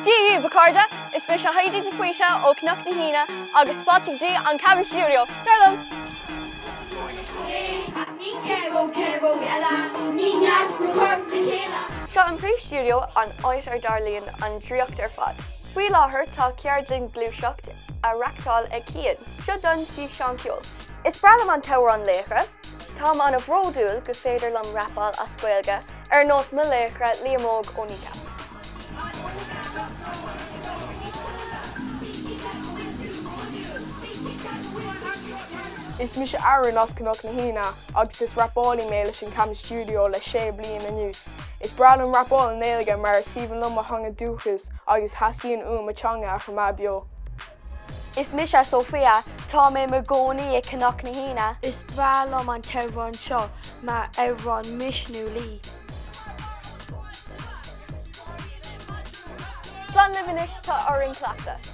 Dí Bacarda, is me se haidí de fuise ó cnach na hína agus spotting dí an Kabin Studio. Darlam! Seo an Proof Studio an áit ar Darlíonn an dríocht ar fad. Faoi láthair tá ceart den glúiseacht a reachtáil ag cían, seo don físeán ciúil. Is brealam an tower an Laochra, tá an a bhródúil go féidir lom rapáil a scoilge ar nós mo Laochra líamóg ónícha. Is mis airan as cnach na hína agus is rapálaí mé leis an Kabin Studio le 6 bliain anuas. Is brealam rapáil néige mar Stephen lum a hanga dúchas agus hasíonn matanga a chumá bio. Is mis a Sophia, tá mé mo gcónaí ag cnach na hína. Is brealam an teamhain seo mar amhrán misnúilí. Plan na bhanis tá oireann cleachtadh.